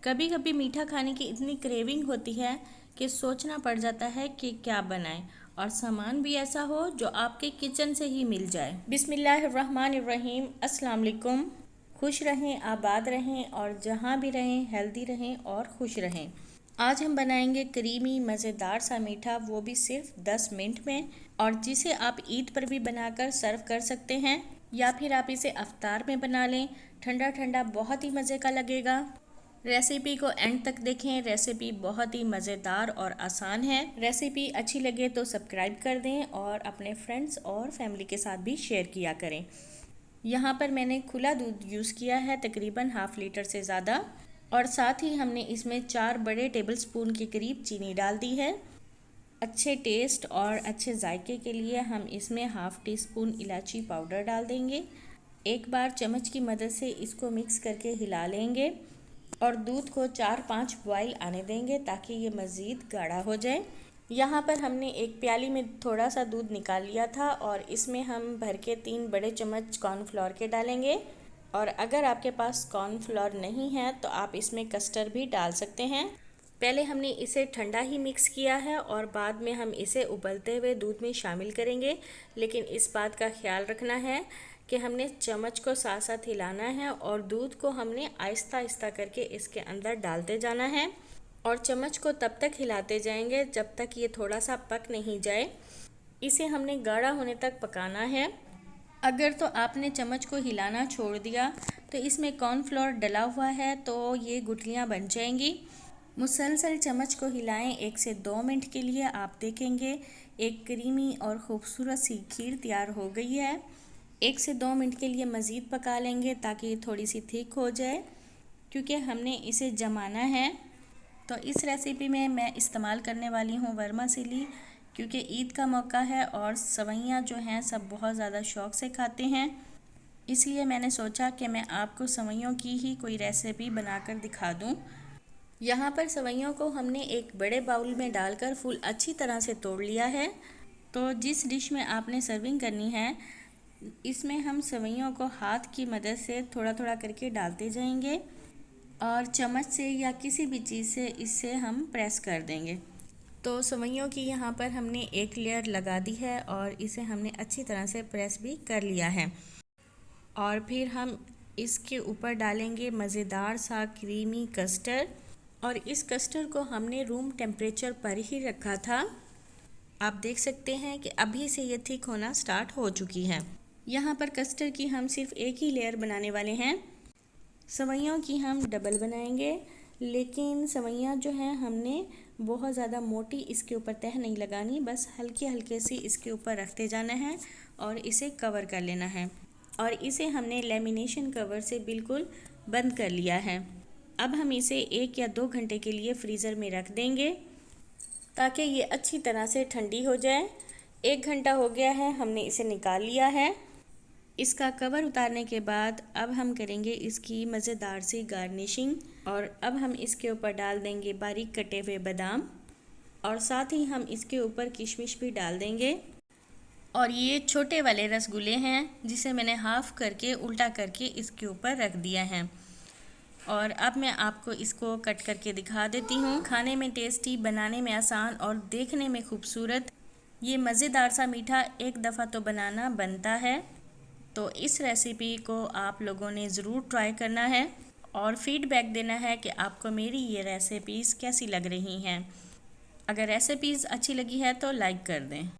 कभी कभी मीठा खाने की इतनी क्रेविंग होती है कि सोचना पड़ जाता है कि क्या बनाएं और सामान भी ऐसा हो जो आपके किचन से ही मिल जाए। बिस्मिल्लाहिर्रहमानिर्रहीम। अस्सलाम वालेकुम। खुश रहें, आबाद रहें और जहाँ भी रहें हेल्दी रहें और खुश रहें। आज हम बनाएंगे क्रीमी मज़ेदार सा मीठा, वो भी सिर्फ 10 मिनट में, और जिसे आप ईद पर भी बनाकर सर्व कर सकते हैं या फिर आप इसे अफ्तार में बना लें। ठंडा ठंडा बहुत ही मज़े का लगेगा। रेसिपी को एंड तक देखें। रेसिपी बहुत ही मज़ेदार और आसान है। रेसिपी अच्छी लगे तो सब्सक्राइब कर दें और अपने फ्रेंड्स और फैमिली के साथ भी शेयर किया करें। यहाँ पर मैंने खुला दूध यूज़ किया है, तकरीबन हाफ लीटर से ज़्यादा, और साथ ही हमने इसमें 4 बड़े टेबलस्पून के करीब चीनी डाल दी है। अच्छे टेस्ट और अच्छे जायके के लिए हम इसमें हाफ टी स्पून इलायची पाउडर डाल देंगे। एक बार चम्मच की मदद से इसको मिक्स करके हिला लेंगे और दूध को 4-5 बॉयल आने देंगे ताकि ये मज़ीद गाढ़ा हो जाए। यहाँ पर हमने एक प्याली में थोड़ा सा दूध निकाल लिया था और इसमें हम भर के 3 बड़े चम्मच कॉर्नफ्लोर के डालेंगे। और अगर आपके पास कॉर्नफ्लोर नहीं है तो आप इसमें कस्टर्ड भी डाल सकते हैं। पहले हमने इसे ठंडा ही मिक्स किया है और बाद में हम इसे उबलते हुए दूध में शामिल करेंगे। लेकिन इस बात का ख्याल रखना है कि हमने चम्मच को साथ साथ हिलाना है और दूध को हमने आहिस्ता आहिस्ता करके इसके अंदर डालते जाना है और चम्मच को तब तक हिलाते जाएंगे जब तक ये थोड़ा सा पक नहीं जाए। इसे हमने गाढ़ा होने तक पकाना है। अगर तो आपने चम्मच को हिलाना छोड़ दिया तो इसमें कॉर्नफ्लोर डला हुआ है तो ये गुठलियाँ बन जाएंगी। मुसलसल चम्मच को हिलाएं 1 से 2 मिनट के लिए। आप देखेंगे एक क्रीमी और ख़ूबसूरत सी खीर तैयार हो गई है। 1 से 2 मिनट के लिए मज़ीद पका लेंगे ताकि थोड़ी सी थिक हो जाए, क्योंकि हमने इसे जमाना है। तो इस रेसिपी में मैं इस्तेमाल करने वाली हूँ वर्मासिली, क्योंकि ईद का मौका है और सवैयाँ जो हैं सब बहुत ज़्यादा शौक़ से खाते हैं। इसलिए मैंने सोचा कि मैं आपको सवैयों की ही कोई रेसिपी बनाकर दिखा दूँ। यहाँ पर सवैयों को हमने एक बड़े बाउल में डालकर फुल अच्छी तरह से तोड़ लिया है। तो जिस डिश में आपने सर्विंग करनी है इसमें हम सवैयों को हाथ की मदद से थोड़ा थोड़ा करके डालते जाएंगे और चम्मच से या किसी भी चीज़ से इससे हम प्रेस कर देंगे। तो सवैयों की यहाँ पर हमने एक लेयर लगा दी है और इसे हमने अच्छी तरह से प्रेस भी कर लिया है। और फिर हम इसके ऊपर डालेंगे मज़ेदार सा क्रीमी कस्टर्ड, और इस कस्टर्ड को हमने रूम टेम्परेचर पर ही रखा था। आप देख सकते हैं कि अभी से ये थिक होना स्टार्ट हो चुकी है। यहाँ पर कस्टर्ड की हम सिर्फ एक ही लेयर बनाने वाले हैं। सवैयों की हम डबल बनाएंगे, लेकिन सवैयाँ जो हैं हमने बहुत ज़्यादा मोटी इसके ऊपर तह नहीं लगानी, बस हल्के हल्के सी इसके ऊपर रखते जाना है और इसे कवर कर लेना है। और इसे हमने लेमिनेशन कवर से बिल्कुल बंद कर लिया है। अब हम इसे 1 या 2 घंटे के लिए फ्रीज़र में रख देंगे ताकि ये अच्छी तरह से ठंडी हो जाए। 1 घंटा हो गया है, हमने इसे निकाल लिया है। इसका कवर उतारने के बाद अब हम करेंगे इसकी मज़ेदार सी गार्निशिंग, और अब हम इसके ऊपर डाल देंगे बारीक कटे हुए बादाम और साथ ही हम इसके ऊपर किशमिश भी डाल देंगे। और ये छोटे वाले रसगुल्ले हैं जिसे मैंने हाफ़ करके उल्टा करके इसके ऊपर रख दिया है। और अब मैं आपको इसको कट करके दिखा देती हूँ। खाने में टेस्टी, बनाने में आसान और देखने में खूबसूरत ये मज़ेदार सा मीठा एक दफ़ा तो बनाना बनता है। तो इस रेसिपी को आप लोगों ने ज़रूर ट्राई करना है और फ़ीडबैक देना है कि आपको मेरी ये रेसिपीज़ कैसी लग रही हैं। अगर रेसिपीज़ अच्छी लगी है तो लाइक कर दें।